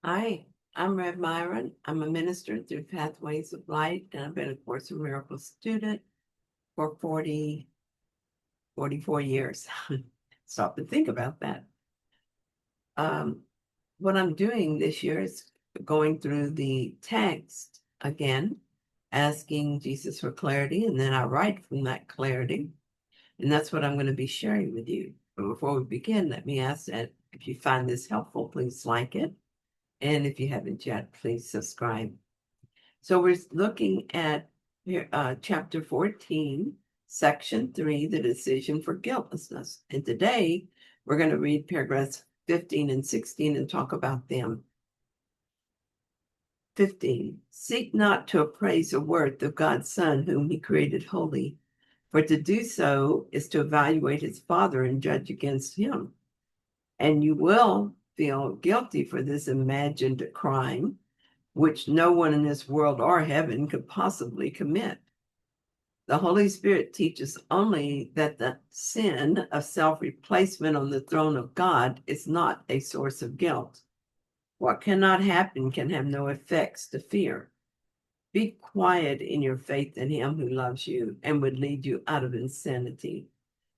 Hi, I'm Rev Myron. I'm a minister through Pathways of Light, and I've been a Course in Miracles student for 44 years. Stop and think about that. Um, what I'm doing this year is going through the text again, asking Jesus for clarity, and then I write from that clarity. And that's what I'm going to be sharing with you. But before we begin, let me ask that if you find this helpful, please like it. And if you haven't yet, please subscribe. So we're looking at chapter 14, section 3, the decision for guiltlessness. And today we're going to read paragraphs 15 and 16 and talk about them. 15, seek not to appraise the worth of God's Son, whom he created holy, for to do so is to evaluate his Father and judge against him. And you will feel guilty for this imagined crime, which no one in this world or heaven could possibly commit. The Holy Spirit teaches only that the sin of self-replacement on the throne of God is not a source of guilt. What cannot happen can have no effects to fear. Be quiet in your faith in him who loves you and would lead you out of insanity.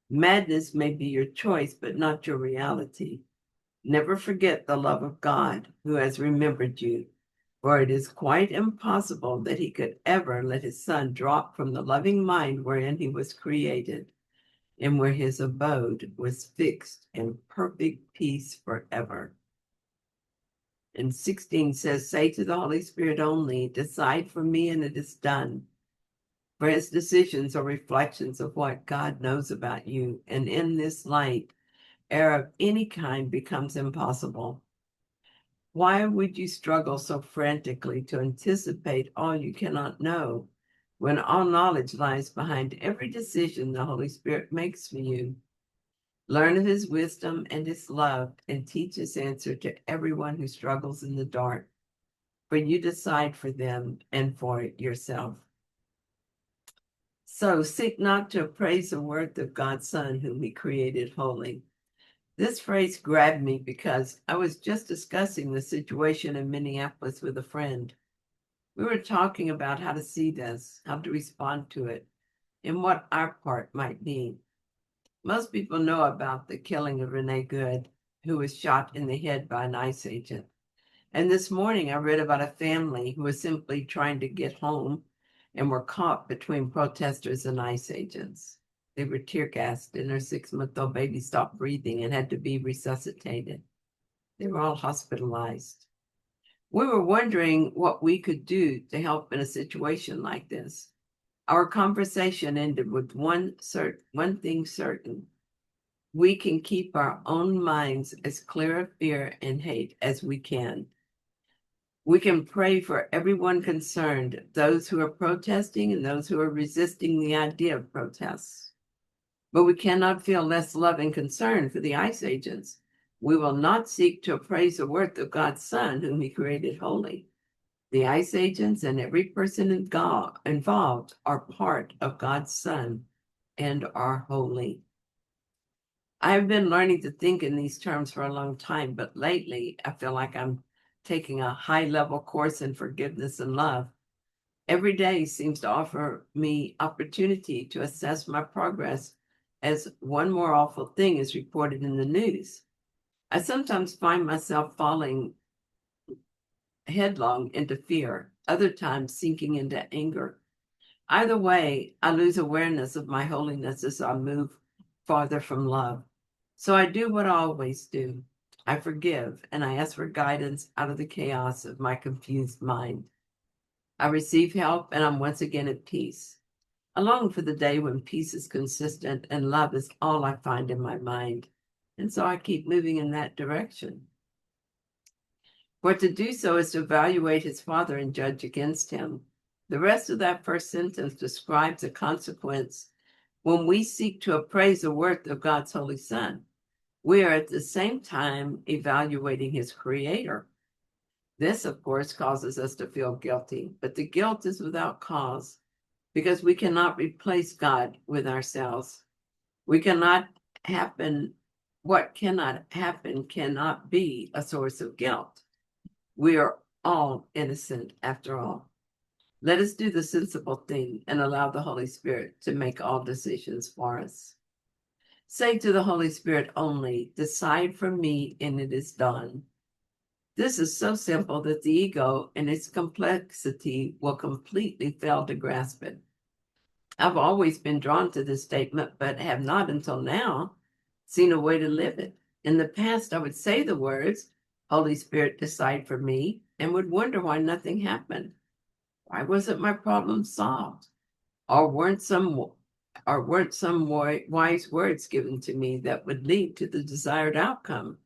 Madness may be your choice, but not your reality. Never forget the love of God who has remembered you, for it is quite impossible that he could ever let his Son drop from the loving mind wherein he was created and where his abode was fixed in perfect peace forever. And 16 says, say to the Holy Spirit only, decide for me and it is done. For his decisions are reflections of what God knows about you. And in this light, error of any kind becomes impossible. Why would you struggle so frantically to anticipate all you cannot know when all knowledge lies behind every decision the Holy Spirit makes for you? Learn of his wisdom and his love and teach his answer to everyone who struggles in the dark, for you decide for them and for yourself. So seek not to appraise the worth of God's Son, whom he created holy. This phrase grabbed me because I was just discussing the situation in Minneapolis with a friend. We were talking about how to see this, how to respond to it, and what our part might be. Most people know about the killing of Renee Good, who was shot in the head by an ICE agent. And this morning I read about a family who was simply trying to get home and were caught between protesters and ICE agents. They were tear gassed and their 6-month-old baby stopped breathing and had to be resuscitated. They were all hospitalized. We were wondering what we could do to help in a situation like this. Our conversation ended with one thing certain. We can keep our own minds as clear of fear and hate as we can. We can pray for everyone concerned, those who are protesting and those who are resisting the idea of protests. But we cannot feel less love and concern for the ICE agents. We will not seek to appraise the worth of God's Son, whom he created holy. The ICE agents and every person involved are part of God's Son and are holy. I've been learning to think in these terms for a long time, but lately I feel like I'm taking a high-level course in forgiveness and love. Every day seems to offer me opportunity to assess my progress as one more awful thing is reported in the news. I sometimes find myself falling headlong into fear, other times sinking into anger. Either way, I lose awareness of my holiness as I move farther from love. So I do what I always do. I forgive and I ask for guidance out of the chaos of my confused mind. I receive help and I'm once again at peace. I long for the day when peace is consistent and love is all I find in my mind. And so I keep moving in that direction. For to do so is to evaluate his Father and judge against him. The rest of that first sentence describes a consequence when we seek to appraise the worth of God's Holy Son. We are at the same time evaluating his Creator. This, of course, causes us to feel guilty, but the guilt is without cause because we cannot replace God with ourselves. We cannot happen, what cannot happen cannot be a source of guilt. We are all innocent after all. Let us do the sensible thing and allow the Holy Spirit to make all decisions for us. Say to the Holy Spirit only, decide for me and it is done. This is so simple that the ego in its complexity will completely fail to grasp it. I've always been drawn to this statement, but have not until now seen a way to live it. In the past, I would say the words, Holy Spirit, decide for me, and would wonder why nothing happened. Why wasn't my problem solved? Or weren't some wise words given to me that would lead to the desired outcome?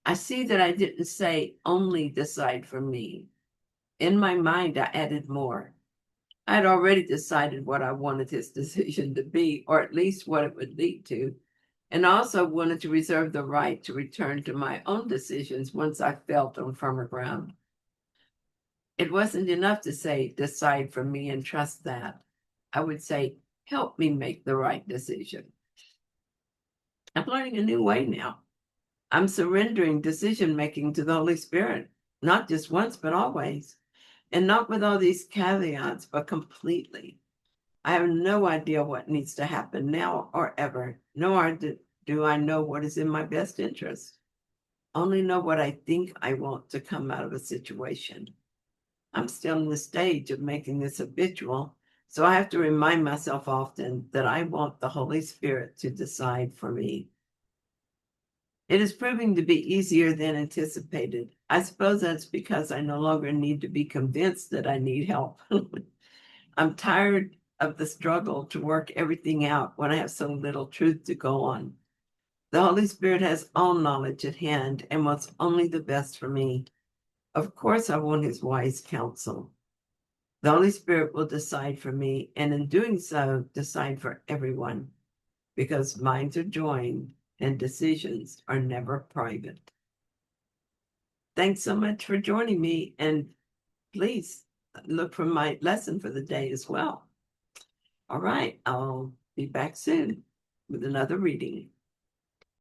I see that I didn't say only decide for me. In my mind, I added more. I had already decided what I wanted his decision to be, or at least what it would lead to, and also wanted to reserve the right to return to my own decisions once I felt on firmer ground. It wasn't enough to say, decide for me and trust that. I would say, help me make the right decision. I'm learning a new way now. I'm surrendering decision making to the Holy Spirit, not just once, but always. And not with all these caveats, but completely. I have no idea what needs to happen now or ever, nor do I know what is in my best interest. Only know what I think I want to come out of a situation. I'm still in the stage of making this habitual, so I have to remind myself often that I want the Holy Spirit to decide for me. It is proving to be easier than anticipated. I suppose that's because I no longer need to be convinced that I need help. I'm tired of the struggle to work everything out when I have so little truth to go on. The Holy Spirit has all knowledge at hand and wants only the best for me. Of course, I want his wise counsel. The Holy Spirit will decide for me, and in doing so, decide for everyone, because minds are joined and decisions are never private. Thanks so much for joining me, and please look for my lesson for the day as well. All right, I'll be back soon with another reading.